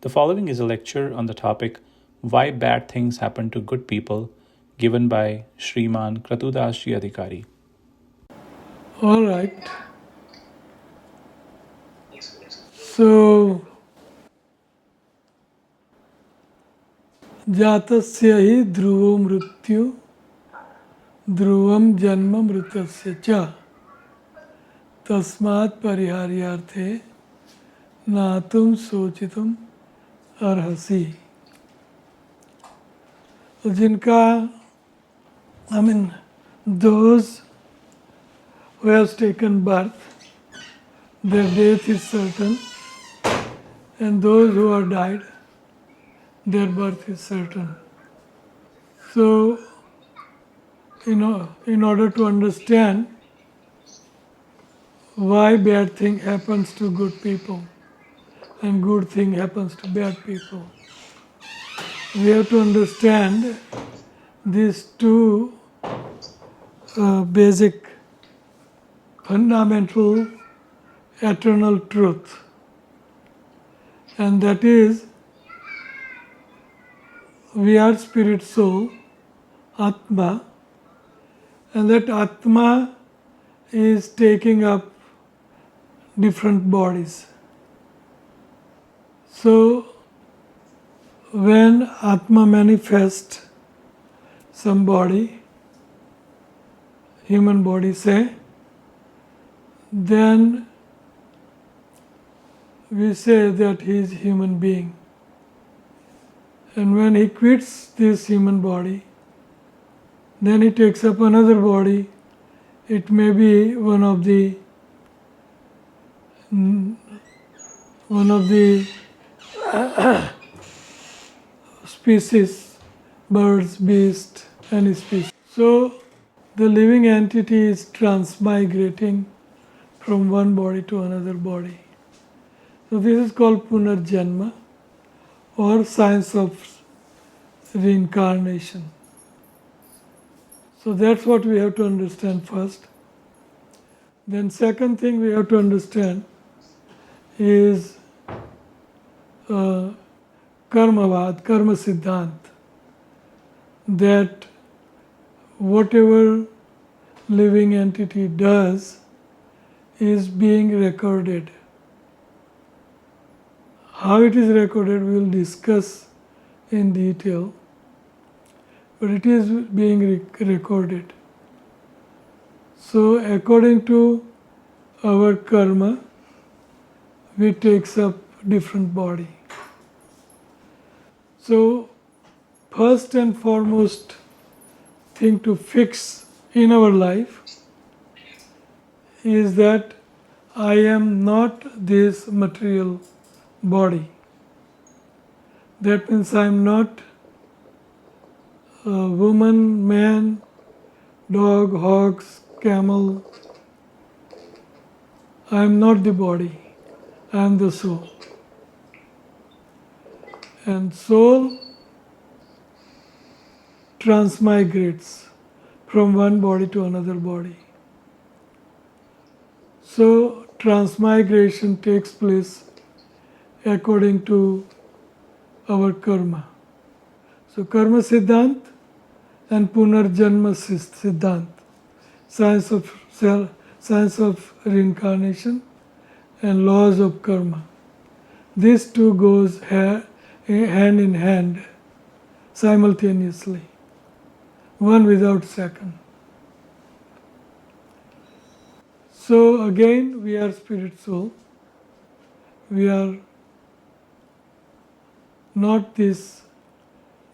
The following is a lecture on the topic Why Bad Things Happen to Good People, given by Shrimaan KratuDas Adhikari. All right. So, जातस्य हि ध्रुवो मृत्यु ध्रुवम जन्म मृतस्य च तस्मात् परिहार्यार्थे नातुम सोचितुम अर्हसि. जिनका those who have taken birth, their death is certain, and those who are died, their birth is certain. So, in order to understand why bad thing happens to good people and good thing happens to bad people, we have to understand these two basic, fundamental, eternal truth, and that is we are spirit soul, Atma, and that Atma is taking up different bodies. So, when Atma manifests some body, human body say, then we say that he is human being. And when he quits this human body, then he takes up another body. It may be one of the species, birds, beasts, any species. So the living entity is transmigrating from one body to another body. So this is called Punarjanma, or science of reincarnation. So that's what we have to understand first. Then second thing we have to understand is karmavad, karma siddhant, that whatever living entity does is being recorded. How it is recorded we will discuss in detail, but it is being recorded. So according to our karma, we takes up different body. So first and foremost thing to fix in our life is that I am not this material body. That means I am not a woman, man, dog, hogs, camel. I am not the body. I am the soul. And soul transmigrates from one body to another body. So transmigration takes place according to our karma. So karma siddhant and punarjanma siddhant, science of reincarnation and laws of karma. These two goes hand in hand simultaneously, one without second. So again we are spirit soul. We are not this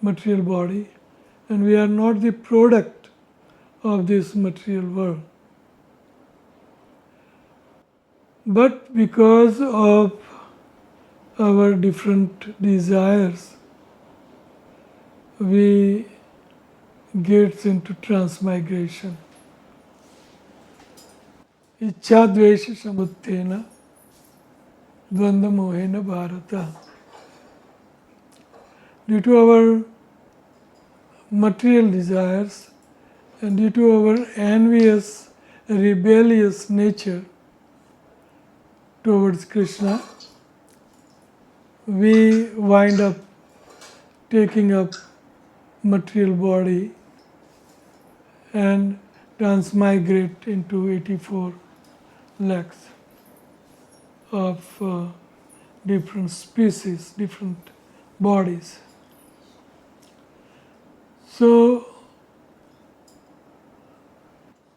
material body, and we are not the product of this material world. But because of our different desires, we get into transmigration. Ichha dvesha samuttena dvanda mohena bharata. Due to our material desires and due to our envious, rebellious nature towards Krishna, we wind up taking up material body and transmigrate into 84 lakhs of different species, different bodies. So,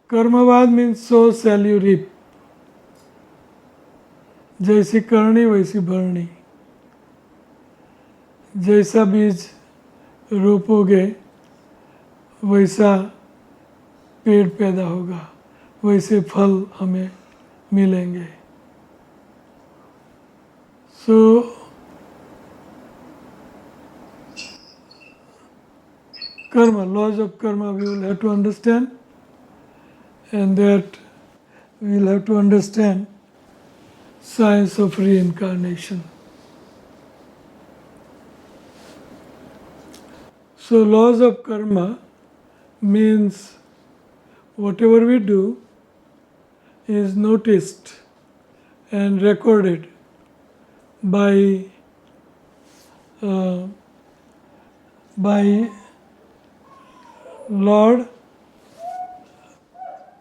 कर्मवाद means sow shall you reap. जैसी करनी वैसी भरनी. जैसा बीज रोपोगे वैसा पेड़ पैदा होगा, वैसे फल हमें मिलेंगे. So, karma, laws of karma we will have to understand, and that we will have to understand science of reincarnation. So laws of karma means whatever we do is noticed and recorded by Lord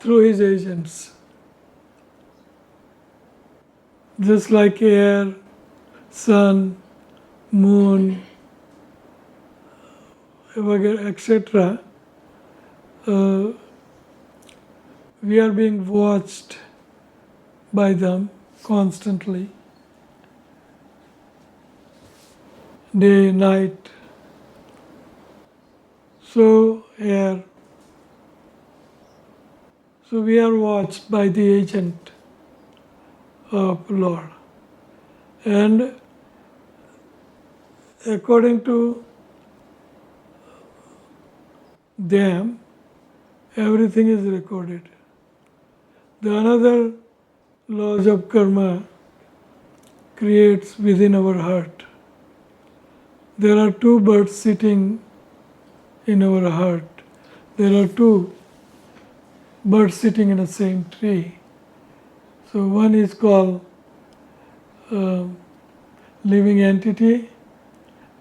through his agents. Just like air, sun, moon, etc., we are being watched by them constantly, day, night. So, air. So, we are watched by the agent of Lord. And according to them, everything is recorded. The another laws of karma creates within our heart. There are two birds sitting in our heart. There are two birds sitting in the same tree. So one is called living entity.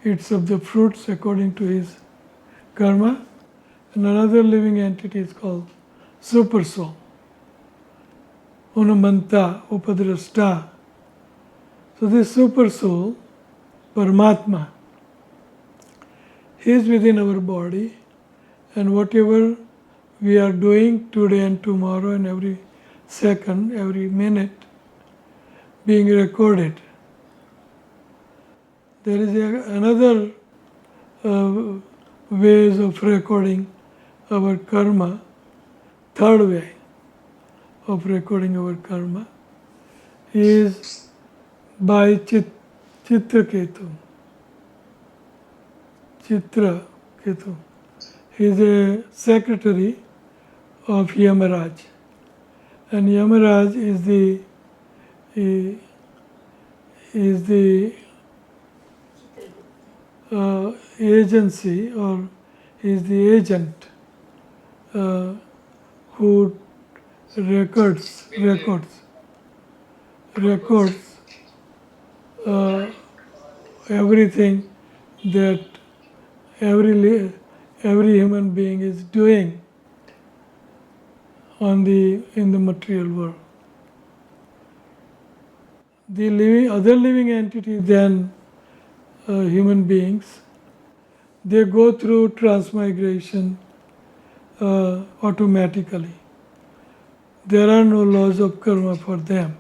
It's of the fruits according to his karma. And another living entity is called super soul. Unamanta, Upadrashta. So this super soul, Paramatma, he is within our body, and whatever we are doing today and tomorrow and every second, every minute, being recorded. There is another ways of recording our karma, third way of recording our karma is by Chitra Ketu. Chitra Ketu. He is a secretary of Yamaraj. And Yamaraj is the agency, or is the agent who records everything that every human being is doing in the material world. The other living entity than human beings, they go through transmigration automatically. There are no laws of karma for them.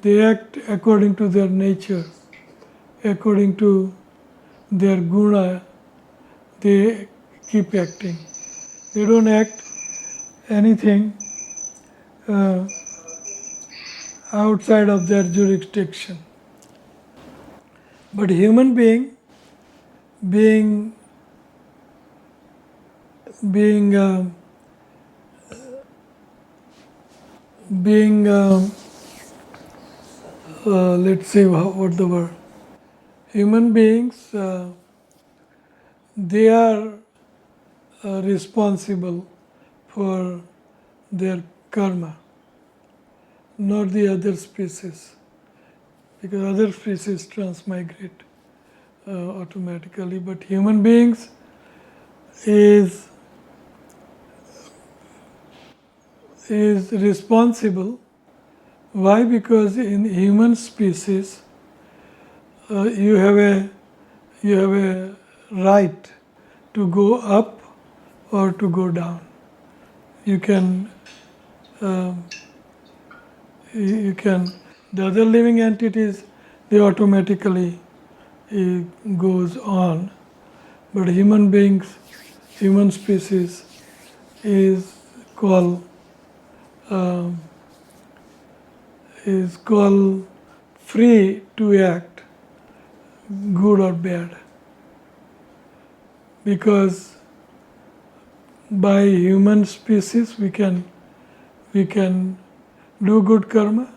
They act according to their nature, according to their guna, they keep acting. They don't act anything outside of their jurisdiction. But human being let's say what the word, human beings, they are responsible for their karma, not the other species. because other species transmigrate automatically, but human beings is responsible. Why? Because in human species you have a right to go up or to go down. You can the other living entities, they automatically goes on, but human species is called free to act good or bad, because by human species we can do good karma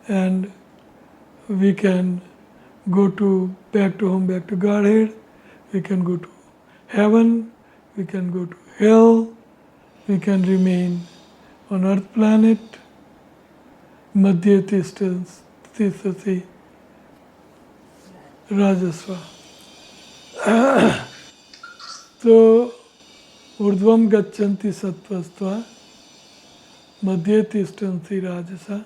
and we can go back to home, back to Godhead, we can go to heaven, we can go to hell, we can remain on earth planet, Madhya Tisthati Rajasva. So, Urdhvam Gachanti Sattvastva, Madhya Tishtanti Rajasa,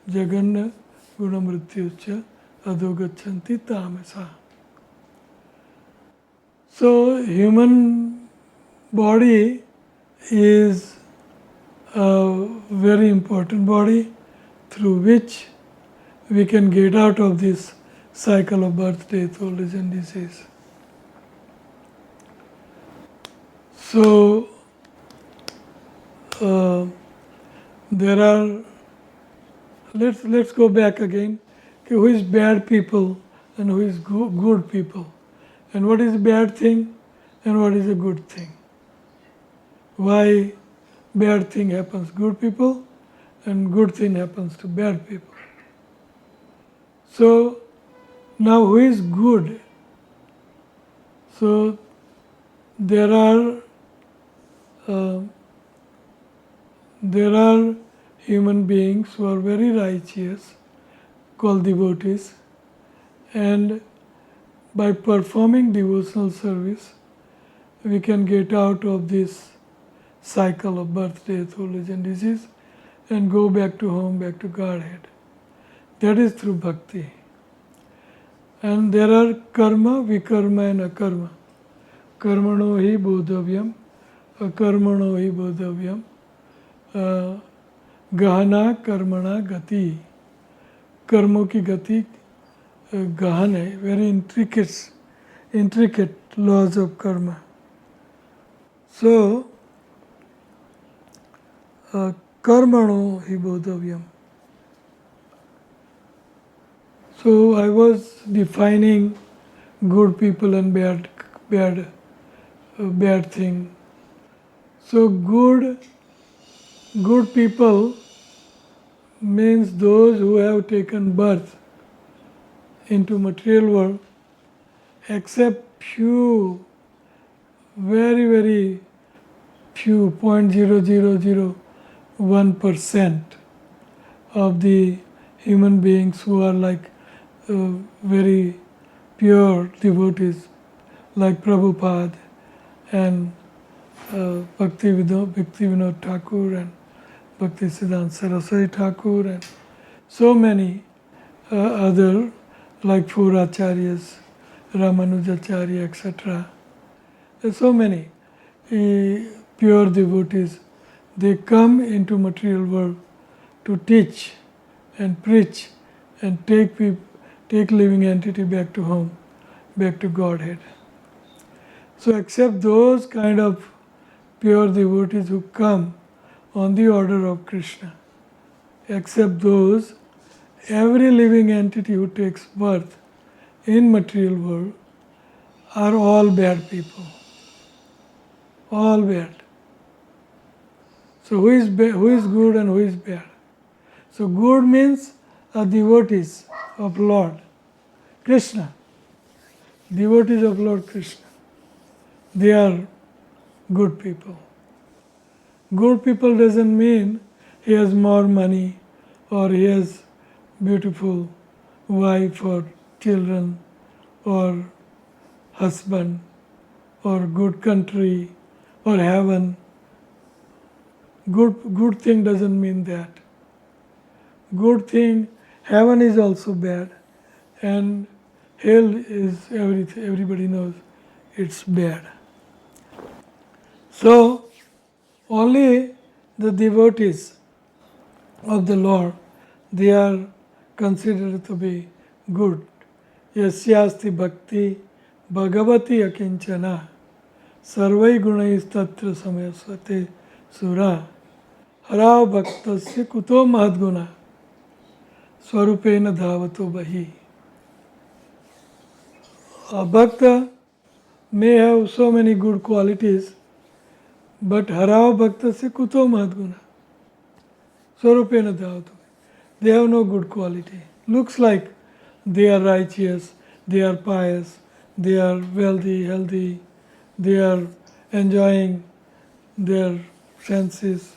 Jaganna Gunamrityucha, Adho Gachanti Tamasa. So, human body is a very important body through which we can get out of this cycle of birth, death, old age and disease. So, there are, let's go back again. Okay, who is bad people and who is good people? And what is a bad thing and what is a good thing? Why bad thing happens to good people and good thing happens to bad people? So, now who is good? So, there are human beings who are very righteous, called devotees, and by performing devotional service, we can get out of this cycle of birth, death, old age and disease and go back to home, back to Godhead. That is through bhakti. And there are karma, vikarma and akarma. Karmano hi bodhavyam, akarmano hi bodhavyam, gahana karmana gati. कर्मों की गति गहन है, very intricate laws of karma. So, karmano hi bodhavyam. So I was defining good people and bad thing. So good people means those who have taken birth into material world, except few, very few, 0.0001% of the human beings who are like very pure devotees, like Prabhupada and Bhaktivinoda Thakur and Bhaktisiddhanta Saraswati Thakur and so many other like four acharyas, Ramanujacharya, etc. There's so many pure devotees. They come into material world to teach and preach and take living entity back to home, back to Godhead. So except those kind of pure devotees who come on the order of Krishna, except those, every living entity who takes birth in material world are all bad people. All bad. So who is good and who is bad? So good means are devotees of Lord Krishna. Devotees of Lord Krishna. They are good people. Good people doesn't mean he has more money or he has beautiful wife or children or husband or good country or heaven. Good thing doesn't mean that. Good thing, heaven is also bad, and hell is everything. Everybody knows it's bad. So only the devotees of the Lord, they are considered to be good. Yasyasti bhakti bhagavati akinchana sarvai gunais tatra samayasvate sura hara bhaktasya kuto mahadguna swarupena dhavato bahi. A bhakta may have so many good qualities, but hara bhaktasya kuto mahadguna swarupena dhavato. They have no good quality. Looks like they are righteous, they are pious, they are wealthy, healthy, they are enjoying their senses.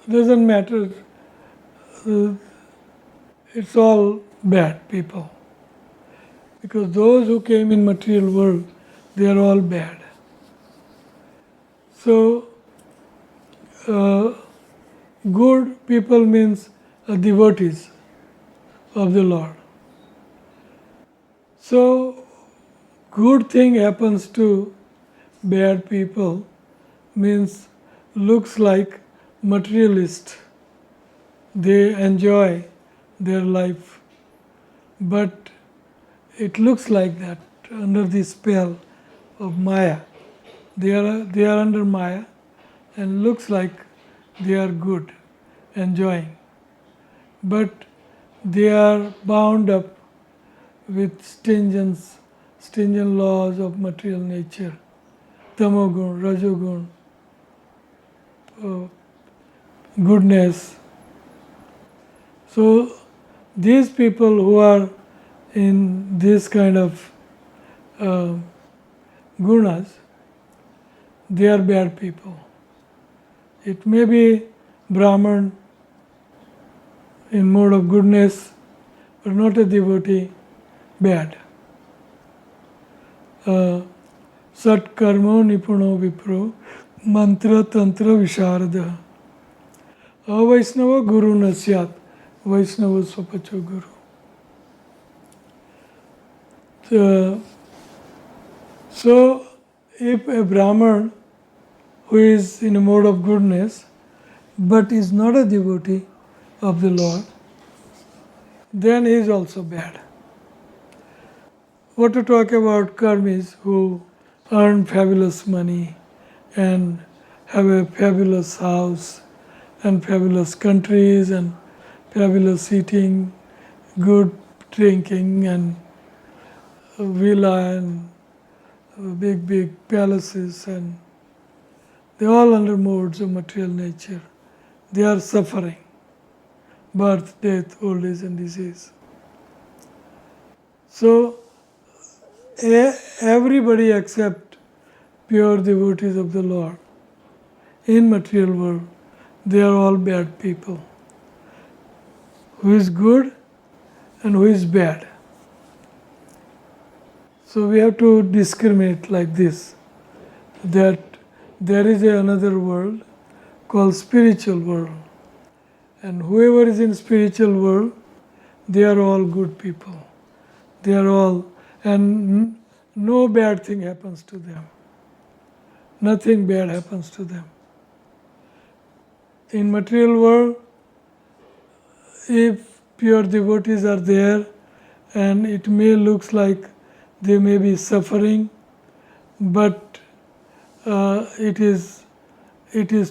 Doesn't matter. It's all bad people. Because those who came in material world, they are all bad. So, good people means devotees of the Lord. So, good thing happens to bad people means looks like materialist. They enjoy their life, but it looks like that under the spell of Maya. They are under Maya and looks like they are good, enjoying. But they are bound up with stringent laws of material nature, tamogun, rajogun, goodness. So these people who are in this kind of gunas, they are bad people. It may be Brahman in mode of goodness, but not a devotee, bad. Sat karmo nipuno vipro mantra tantra visharada avaisnava guru nasyat vaisnava swapacho guru. So if a Brahman who is in a mode of goodness but is not a devotee of the Lord, then he is also bad. What to talk about karmis who earn fabulous money and have a fabulous house and fabulous countries and fabulous eating, good drinking and villa and big palaces, and they are all under modes of material nature. They are suffering, birth, death, old age and disease. So everybody except pure devotees of the Lord in material world, they are all bad people. Who is good and who is bad. So we have to discriminate like this, that there is another world called spiritual world, and whoever is in spiritual world, they are all good people. They are all, and no bad thing happens to them. Nothing bad happens to them. In material world, if pure devotees are there, and it may look like they may be suffering, but it is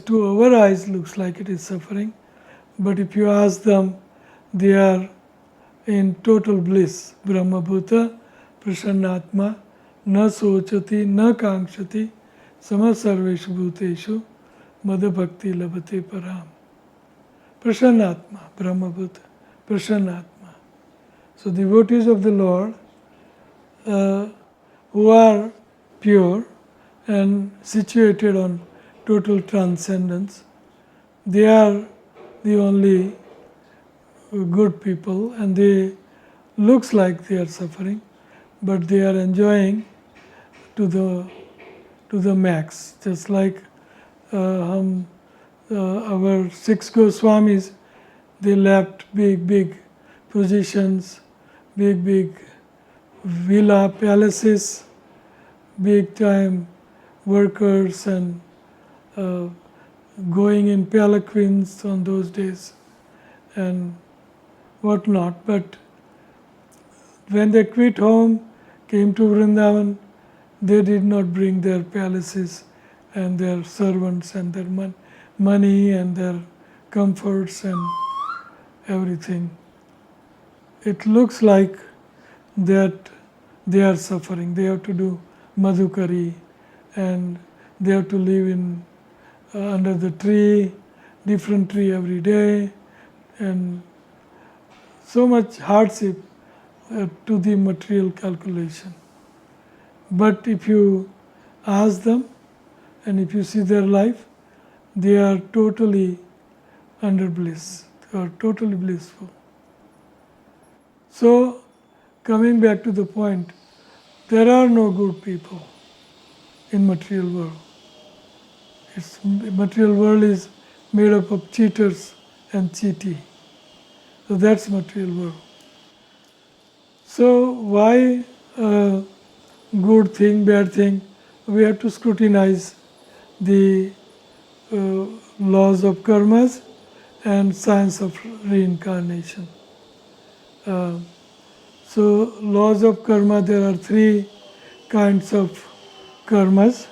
to our eyes looks like it is suffering. But if you ask them, they are in total bliss. Brahma Bhuta, Prasannatma, na sochati, na kankshati, sama sarveshu bhuteshu, mada bhakti labhate param. Prasannatma, Brahma Bhuta, Prasannatma. So devotees of the Lord who are pure and situated on total transcendence, they are the only good people, and they looks like they are suffering, but they are enjoying to the max. Just like our 6 Goswamis, they left big positions, big villa palaces, big time workers, and going in palanquins on those days and whatnot. But when they quit home, came to Vrindavan, they did not bring their palaces and their servants and their money and their comforts and everything. It looks like that they are suffering. They have to do madhukari, and they have to live in under the tree, different tree every day, and so much hardship to the material calculation. But if you ask them and if you see their life, they are totally under bliss. They are totally blissful. So, coming back to the point, there are no good people in material world. Material world is made up of cheaters and cheaty. So that's material world. So why good thing, bad thing? We have to scrutinize the laws of karmas and science of reincarnation. So laws of karma, there are 3 kinds of karmas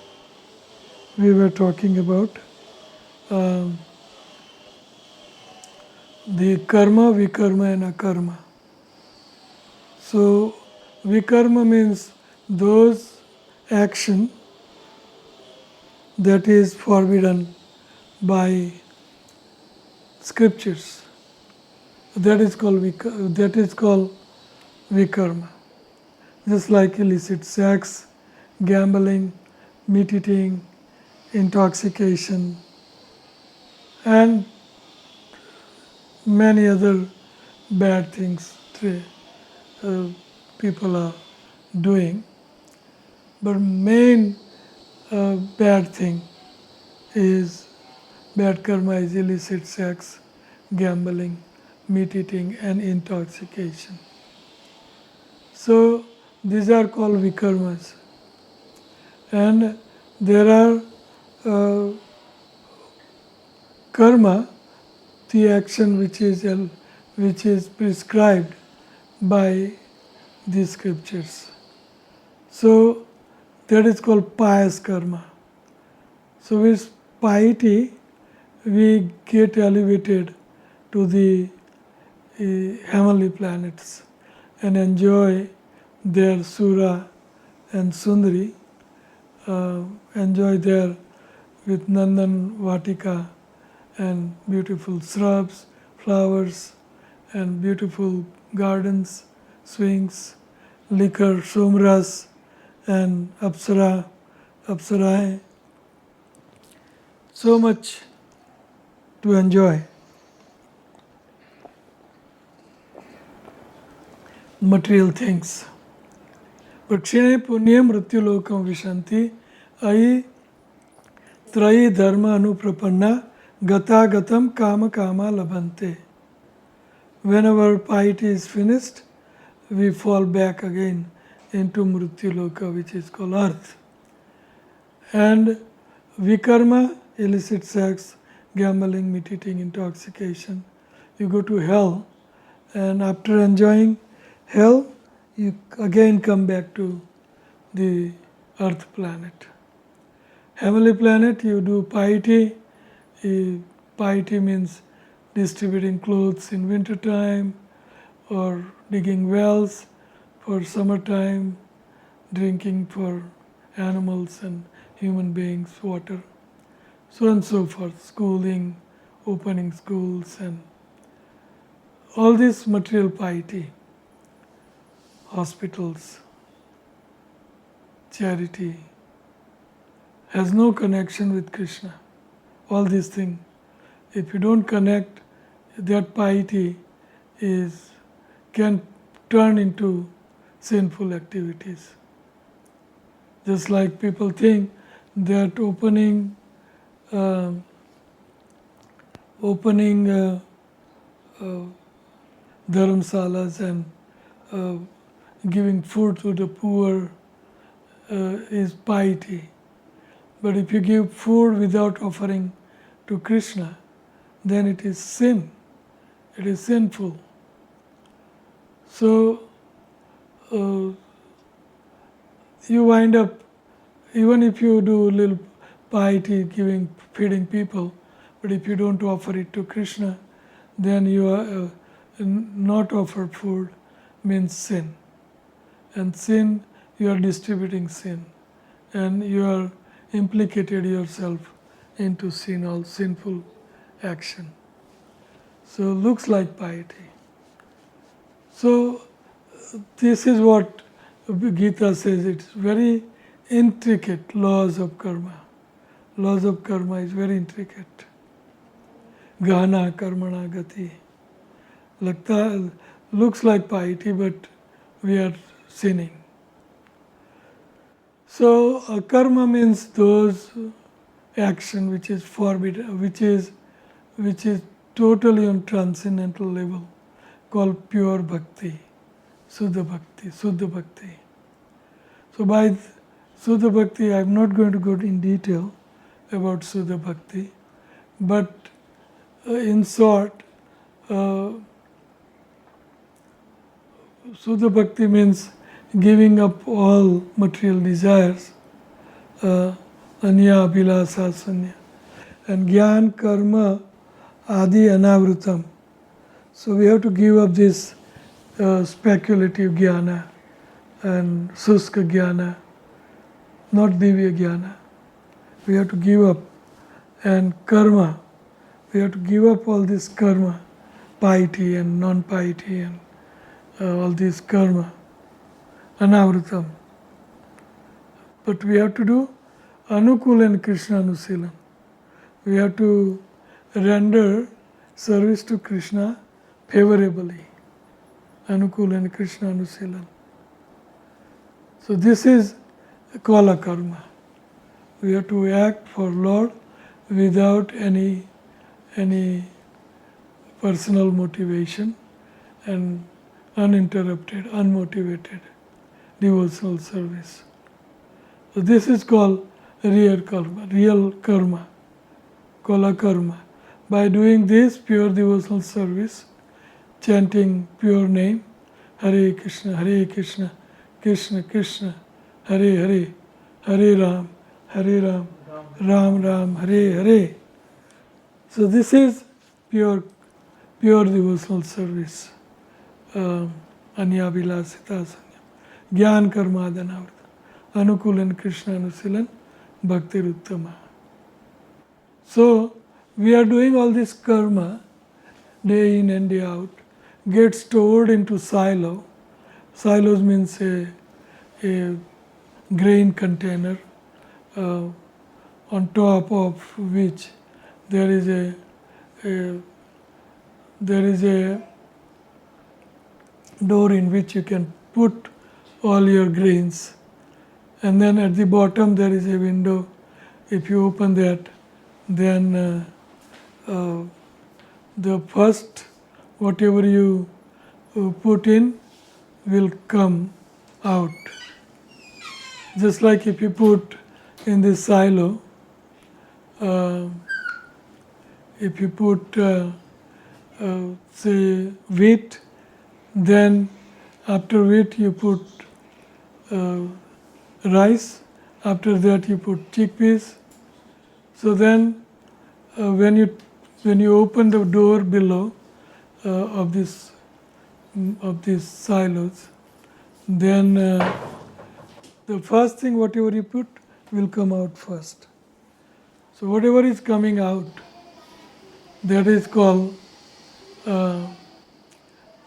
we were talking about. The karma, vikarma and akarma. So vikarma means those action that is forbidden by scriptures. That is called vikarma. Just like illicit sex, gambling, meat eating, intoxication, and many other bad things people are doing. But main bad thing is, bad karma is illicit sex, gambling, meat eating and intoxication. So these are called vikarmas. And there are karma, the action which is prescribed by the scriptures. So that is called pious karma. So with piety, we get elevated to the heavenly planets and enjoy their Sura and Sundari, enjoy there with Nandan Vatika and beautiful shrubs, flowers and beautiful gardens, swings, liquor, somras and apsarai. So much to enjoy. Material things. Prakshine punyam mrityulokam vishanti ai trayi dharma anuprapanna gata gatam kama kama labhante. When our piety is finished, we fall back again into mrityuloka, which is called earth. And vikarma, illicit sex, gambling, meat eating, intoxication, you go to hell, and after enjoying hell, you again come back to the earth planet. Heavenly planet, you do piety. Piety means distributing clothes in winter time, or digging wells for summertime, drinking for animals and human beings water, so on and so forth, schooling, opening schools, and all this material piety, hospitals, charity, has no connection with Krishna. All these things, if you don't connect, that piety can turn into sinful activities. Just like people think that opening dharamsalas and giving food to the poor is piety. But if you give food without offering to Krishna, then it is sin. It is sinful. So you wind up, even if you do little piety, feeding people, but if you don't offer it to Krishna, then you are not offer food means sin. And sin, you are distributing sin. And you are implicated yourself into sin, all sinful action. So looks like piety. So this is what Gita says. It's very intricate laws of karma. Laws of karma is very intricate. Gana karmana gati. Looks like piety, but we are sinning. So karma means those action which is forbidden, which is totally on transcendental level, called pure bhakti, Suddha Bhakti, Suddha Bhakti. So by Suddha Bhakti, I'm not going to go in detail about Suddha Bhakti, but in short, Suddha Bhakti means giving up all material desires, anya abhilasa sanya, and gyan karma adi anavrutam. So we have to give up this speculative jnana and suska jnana, not divya jnana. We have to give up. And karma, we have to give up all this karma, piety and non-piety and all this karma, anavrutam. But we have to do anukula and Krishna anusilan. We have to render service to Krishna favorably. Anukula and Krishna anusilan. So this is kala karma. We have to act for Lord without any personal motivation and uninterrupted, unmotivated devotional service. So this is called real karma, kala karma. By doing this pure devotional service, chanting pure name, Hare Krishna, Krishna Krishna, Hare Hare, Hare Ram, Ram Ram, Hare Hare. So this is pure devotional service. Anya vilasita sanya, Gyan karma adanavrta, anukulan Krishna anusilan, bhakti uttama. So we are doing all this karma day in and day out, gets stored into silo. Silos means a grain container on top of which there is a door in which you can put all your grains, and then at the bottom there is a window. If you open that, then the first whatever you put in will come out. Just like if you put in this silo, if you put say wheat, then after wheat you put rice, after that you put chickpeas. So then when you open the door below of these silos, then the first thing whatever you put will come out first. So whatever is coming out, that is called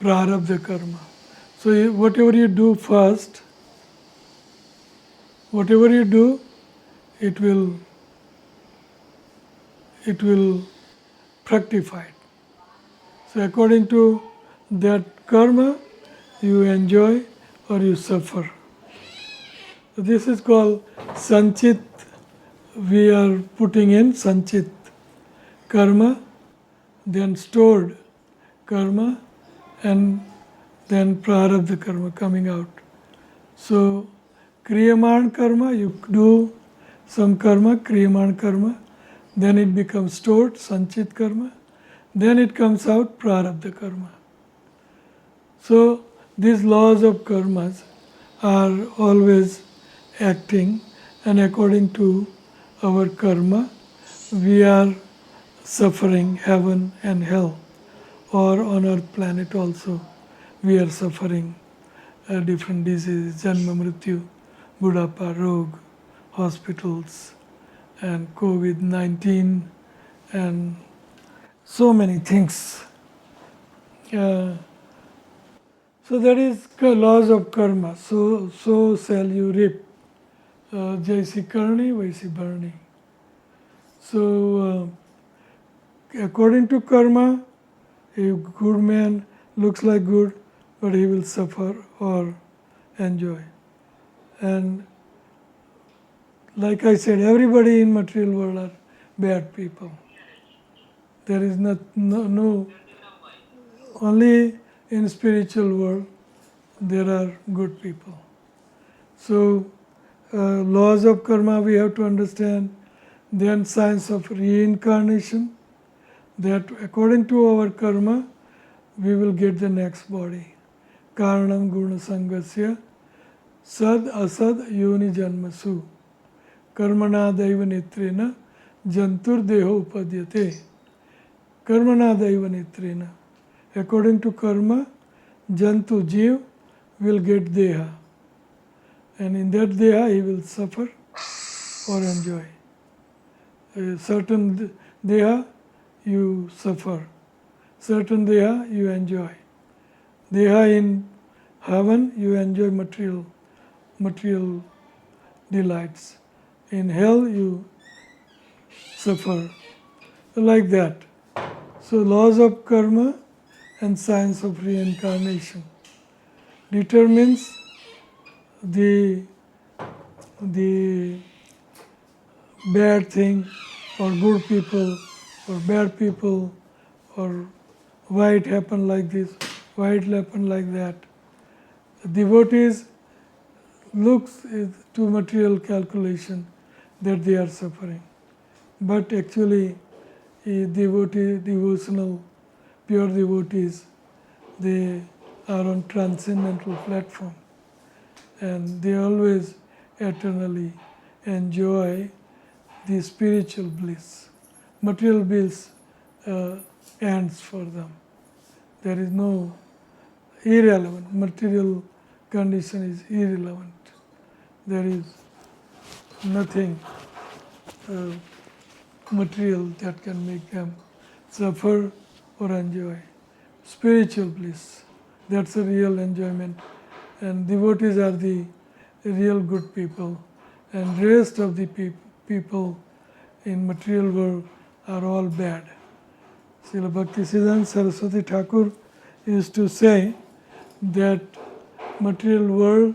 prarabdha karma. So whatever you do first, whatever you do, it will fructify. So according to that karma you enjoy or you suffer. So this is called sanchit. We are putting in sanchit karma, then stored karma, and then prarabdha karma coming out. So kriyaman karma, you do some karma, kriyaman karma, then it becomes stored, sanchit karma, then it comes out, prarabdha karma. So these laws of karmas are always acting, and according to our karma, we are suffering heaven and hell, or on earth planet also we are suffering different diseases, janma mrityu, budappa, rog, hospitals, and COVID-19, and so many things. So that is laws of karma. So shall you reap. Jaisi karni, vaisi bharni. So according to karma, a good man looks like good, but he will suffer or enjoy. And like I said, everybody in material world are bad people. There is no only in spiritual world there are good people. So laws of karma we have to understand. Then science of reincarnation, that according to our karma we will get the next body. Karanam guna sangasya sad asad yoni janmasu karmana daiva nitrena jantur deho upadyate. Karmana daiva nitrena. According to karma, jantu jiv will get deha, and in that deha he will suffer or enjoy. A certain deha you suffer, certain deha you enjoy. Deha in heaven you enjoy material delights. In hell you suffer, like that. So laws of karma and science of reincarnation determines the bad thing or good people or bad people, or why it happened like this, why it happened like that. The devotees looks to material calculation that they are suffering, but actually devotional, pure devotees, they are on transcendental platform, and they always eternally enjoy the spiritual bliss. Material bliss ends for them. There is no irrelevant. Material condition is irrelevant. There is nothing material that can make them suffer or enjoy. Spiritual bliss, that's a real enjoyment. And devotees are the real good people, and rest of the people in material world are all bad. Srila Bhaktisiddhanta Saraswati Thakur used to say that material world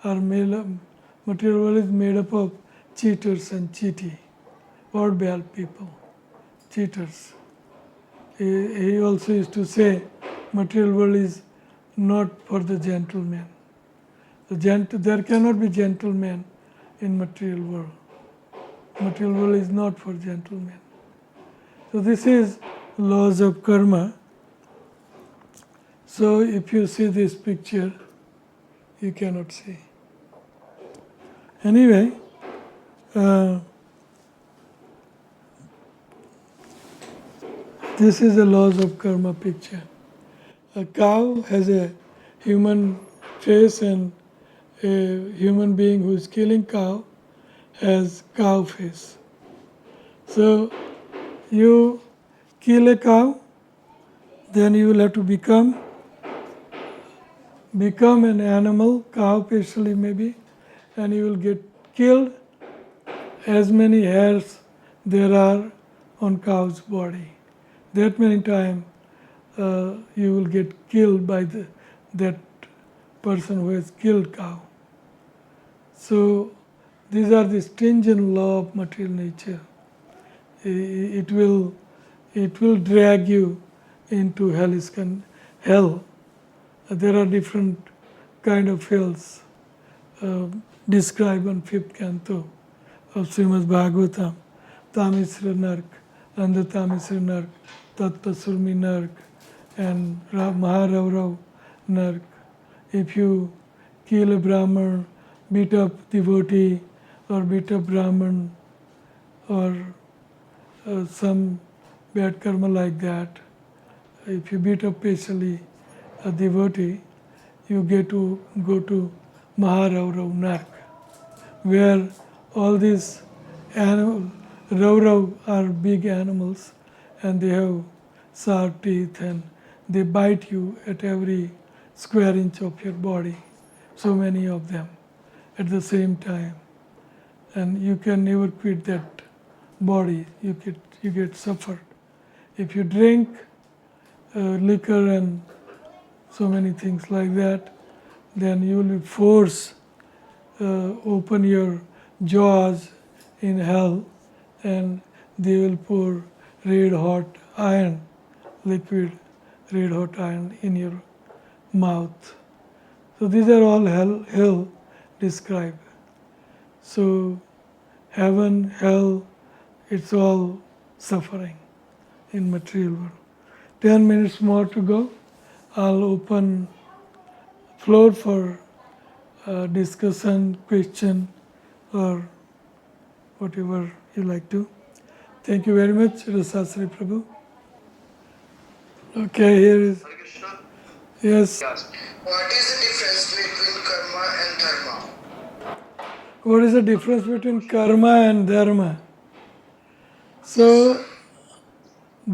is made up of cheaters and cheaty, or bad people, cheaters. He also used to say material world is not for the gentleman. There cannot be gentlemen in material world. Material world is not for gentlemen. So this is laws of karma. So if you see this picture, you cannot see. Anyway, this is the laws of karma picture. A cow has a human face, and a human being who is killing cow has cow face. So you kill a cow, then you will have to become an animal, cow especially maybe, and you will get killed as many hairs there are on cow's body. That many times you will get killed by that person who has killed cow. So these are the stringent law of material nature. It will drag you into hell. There are different kind of hells described on 5th canto of Srimad Bhagavatam. Tamisra Nark, Andhatamisra Nark, Tatpasurmi Nark, and Maharaurav Nark. If you kill a Brahman, beat up devotee, or beat up Brahman, or some bad karma like that, if you beat up especially a devotee, you get to go to Maharaurav Nark, where all these animals, Raurav are big animals, and they have sharp teeth, and they bite you at every square inch of your body, so many of them at the same time, and you can never quit that body. You get suffered. If you drink liquor and so many things like that, then you will force open your jaws in hell, and they will pour red hot iron, liquid red hot iron in your mouth. So these are all hell described. So heaven, hell, it's all suffering in material world. 10 minutes more to go. I'll open floor for discussion, question, or whatever you like to. Thank you very much, Rasasri Prabhu. Okay, here is. Hare Krishna. Yes. What is the difference between karma and dharma? What is the difference between karma and dharma? So,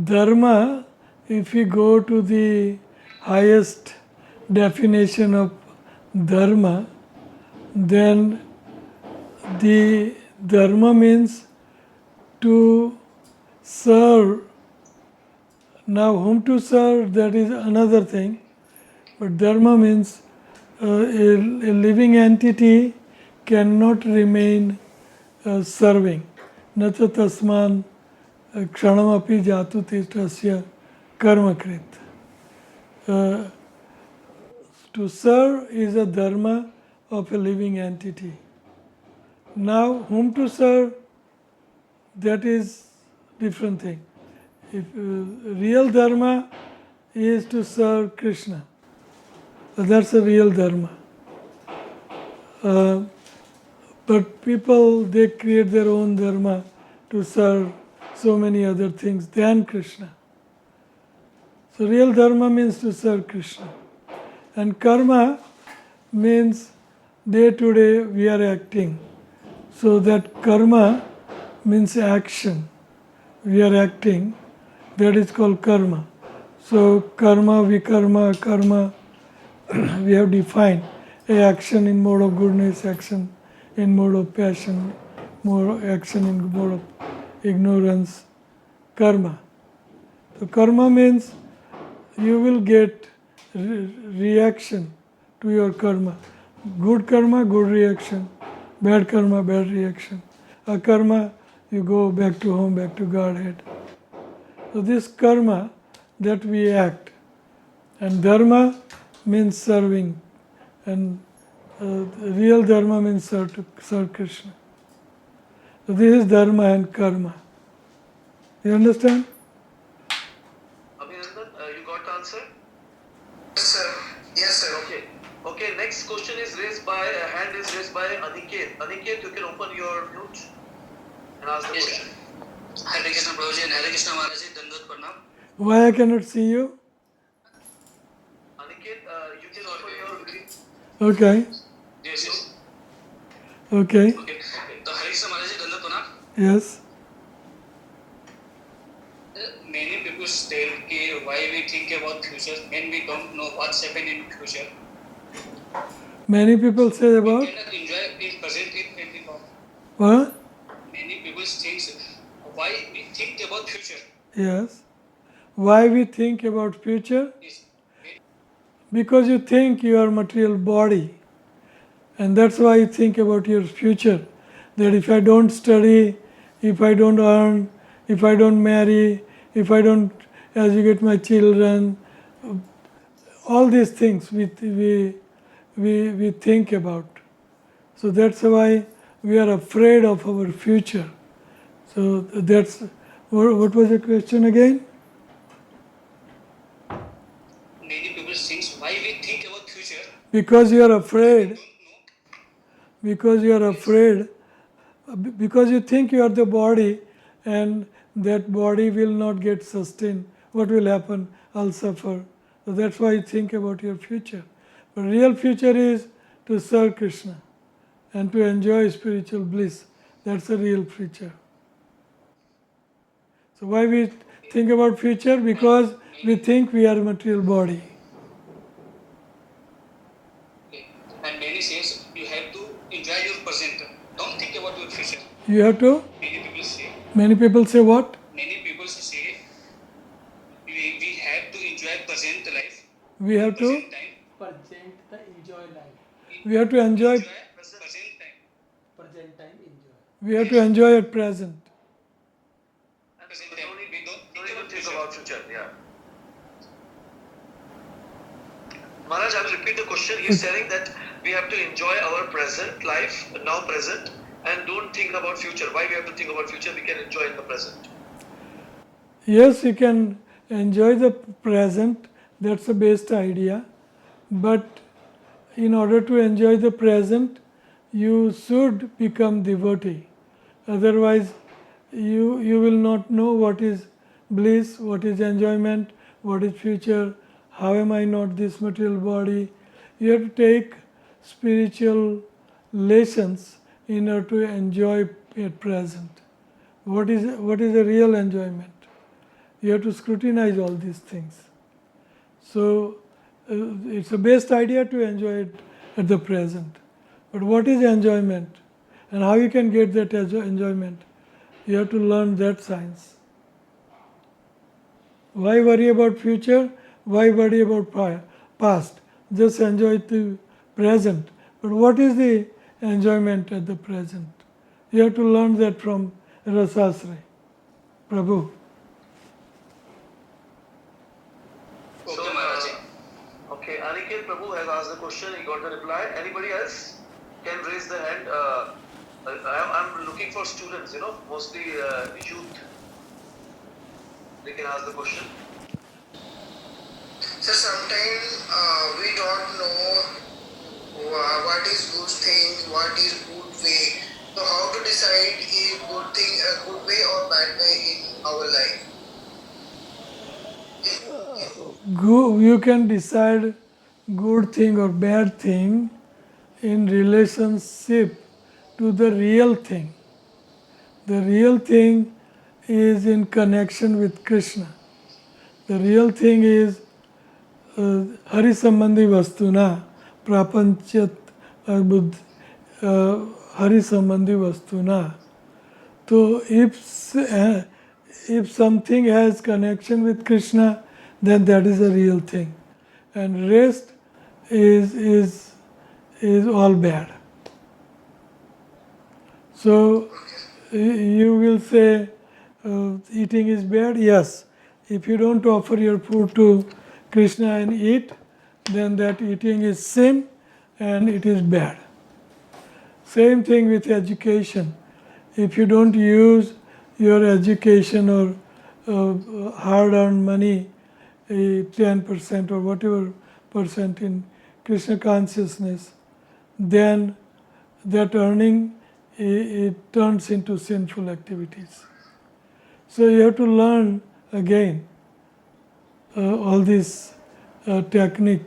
dharma, if we go to the highest definition of dharma, then the dharma means to serve. Now, whom to serve, that is another thing. But dharma means a living entity cannot remain serving. Nata tasman kshanamapi jatu tistasya karmakrit. To serve is a dharma of a living entity. Now, whom to serve, that is different thing. If real dharma is to serve Krishna, that's a real dharma. But people, they create their own dharma to serve so many other things than Krishna. So real dharma means to serve Krishna. And karma means day to day we are acting. So that karma means action. We are acting. That is called karma. So karma, vikarma, karma, we have defined a action in mode of goodness, action in mode of passion, action in mode of ignorance, karma. So karma means you will get reaction to your karma. Good karma, good reaction. Bad karma, bad reaction. Akarma, you go back to home, back to Godhead. So this karma that we act, and dharma means serving, and real dharma means serve Krishna. So this is dharma and karma. You understand? Abhinandan, you got the answer? Yes, sir. Yes, sir. Okay. Next question is raised by hand is raised by Aniket. Aniket, you can open your mute and ask the question. Hare Krishna Prabhuji and Hare Krishna Maharaj ji, Dandat Pranam. Why I cannot see you? Aniket, you can open your Okay. Yes. Okay. Okay. So Hare Krishna Maharaj ji, Dandat Pranam. Yes. Many people state कि why we think about future when we don't know what's happening in future. Many people say We about cannot enjoy in present when we know. what? Many people think why we think about future. Yes. Why we think about future? Yes. Because you think you are material body, and that's why you think about your future. That if I don't study, if I don't earn, if I don't marry, if I don't educate my children, all these things we think about. So that's why we are afraid of our future. So that's what was the question again? Many people think why we think about future. Because you are We afraid. don't know. Because you are afraid. Because you think you are the body, and that body will not get sustained. What will happen? I'll suffer. So that's why you think about your future. But real future is to serve Krishna and to enjoy spiritual bliss. That's a real future. So why we think about future? Because we think we are a material body. Okay. And many says you have to enjoy your present. Don't think about your future. You have to. Many people say. Many people say what? Many people say we have to enjoy present life. We have to. Present time. Present the enjoy life. We have to enjoy. Enjoy present time. Present time enjoy. We have to enjoy at present. And Present we time. don't, We don't even don't think future. about future. Yeah. Maharaj, I will repeat the question. He's telling that we have to enjoy our present life, now present, and don't think about future. Why we have to think about future? We can enjoy in the present. Yes, you can enjoy the present. That's the best idea. But in order to enjoy the present, you should become devotee. Otherwise, you will not know what is bliss, what is enjoyment, what is future, how am I not this material body. You have to take spiritual lessons in order to enjoy at present. What is a real enjoyment? You have to scrutinize all these things. So it's the best idea to enjoy it at the present. But what is enjoyment? And how you can get that enjoyment? You have to learn that science. Why worry about future? Why worry about past? Just enjoy the present. But what is the enjoyment at the present? You have to learn that from Rasasri. Prabhu. So, Okay, Maharaj. okay, Aniket Prabhu has asked the question. He got the reply. Anybody else can raise the hand. I'm looking for students. Mostly youth. They can ask the question. So sometimes we don't know what is good thing, what is good way. So how to decide is good thing a good way or bad way in our life? You can decide good thing or bad thing in relationship to the real thing. The real thing is in connection with Krishna. The real thing is Hari Sambandhi Vastuna, Prapanchat Buddh, Hari Sambandhi Vastuna. So if something has connection with Krishna, then that is a real thing. And rest is all bad. So you will say eating is bad? Yes. If you don't offer your food to Krishna and eat, then that eating is sin and it is bad. Same thing with education. If you don't use your education or hard-earned money, 10% or whatever percent in Krishna consciousness, then that earning it turns into sinful activities. So you have to learn again all this technique.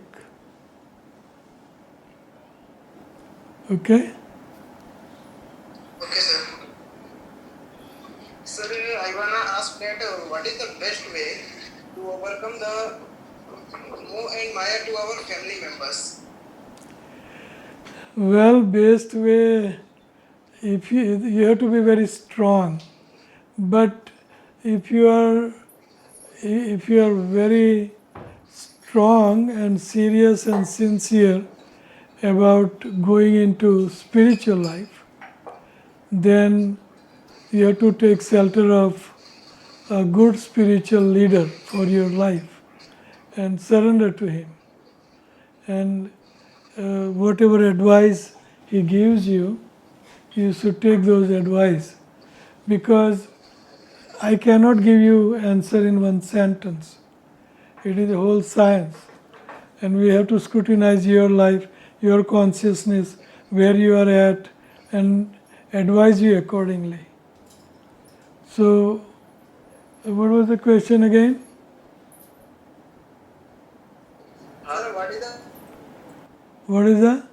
Okay? Okay, sir. Sir, I wanna ask that what is the best way to overcome the moh and maya to our family members? Well, best way, if you have to be very strong. But if you are if you are very strong and serious and sincere about going into spiritual life, then you have to take shelter of a good spiritual leader for your life and surrender to him. And whatever advice he gives you, you should take those advice, because I cannot give you answer in one sentence. It is a whole science, and we have to scrutinize your life, your consciousness, where you are at, and advise you accordingly. So, what was the question again? Sir, what is the What is that?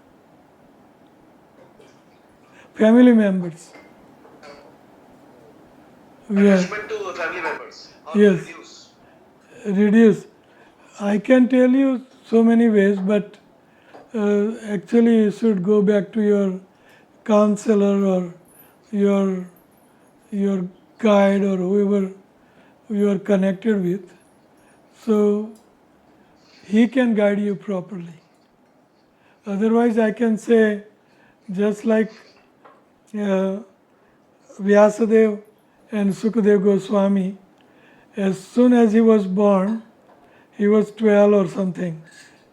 Family members. We are, Attachment to family members. How to Yes. reduce? reduce. I can tell you so many ways, but actually you should go back to your counselor or your guide or whoever you are connected with, so he can guide you properly. Otherwise, I can say, just like Vyasadeva and Sukadev Goswami, as soon as he was born, he was 12 or something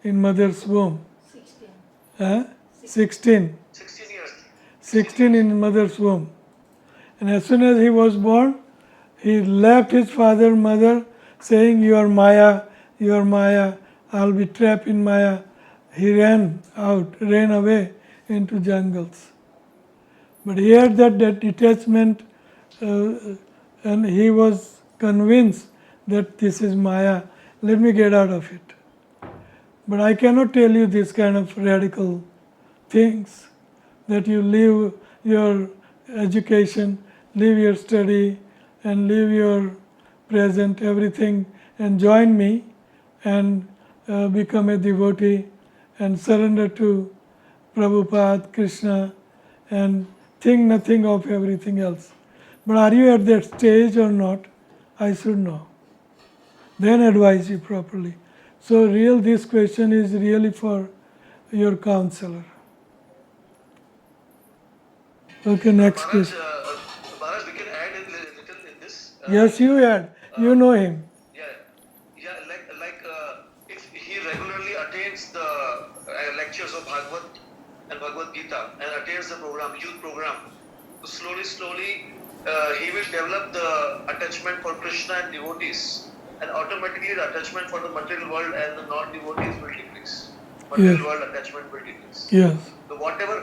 in mother's womb. 16. 16. 16 years. 16 in mother's womb. And as soon as he was born, he left his father and mother saying, "You are Maya, you are Maya, I'll be trapped in Maya." He ran away into jungles. But he had that detachment, and he was convinced that this is Maya, let me get out of it. But I cannot tell you this kind of radical things, that you leave your education, leave your study, and leave your present, everything, and join me and become a devotee and surrender to Prabhupada, Krishna, and think nothing of everything else. But are you at that stage or not? I should know. Then advise you properly. So this question is really for your counselor. Okay, next Maharaj, question. Maharaj, we can add a little in this. Yes, you had. You know him. Yeah, if he regularly attends the lectures of Bhagavad and Bhagavad Gita and attends the program, youth program, so slowly, he will develop the attachment for Krishna and devotees, and automatically the attachment for the material world and the non-devotees will decrease. Material Yes. world attachment will decrease. Yes. So whatever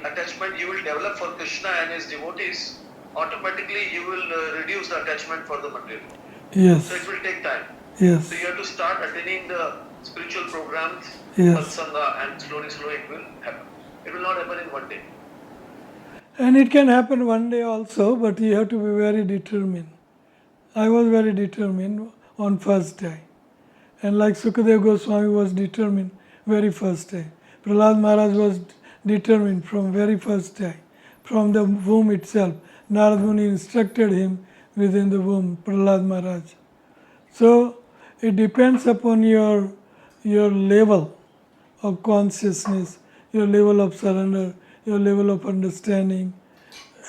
attachment you will develop for Krishna and his devotees, automatically you will reduce the attachment for the material. Yes. So it will take time. Yes. So you have to start attending the spiritual programs, Yes. satsanga, and slowly it will happen. It will not happen in one day. And it can happen one day also, but you have to be very determined. I was very determined on first day. And like Sukadev Goswami was determined very first day. Prahlad Maharaj was determined from very first day. From the womb itself, Narad Muni instructed him within the womb, Prahlad Maharaj. So it depends upon your level of consciousness, your level of surrender, your level of understanding.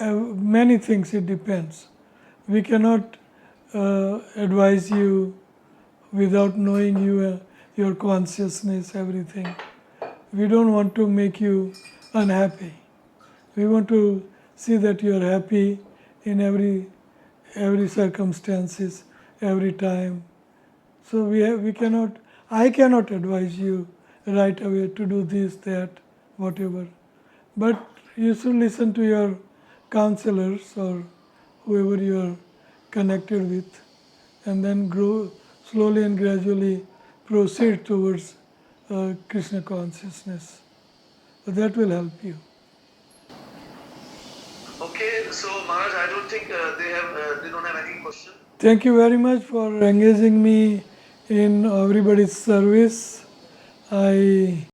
Many things it depends. We cannot advise you without knowing you, your consciousness, everything. We don't want to make you unhappy. We want to see that you are happy in every circumstances, every time. So I cannot advise you right away to do this, that, whatever. But you should listen to your counselors or whoever you are connected with, and then grow slowly and gradually proceed towards Krishna consciousness. So that will help you. Okay, so Maharaj, I don't think they don't have any question. Thank you very much for engaging me in everybody's service. I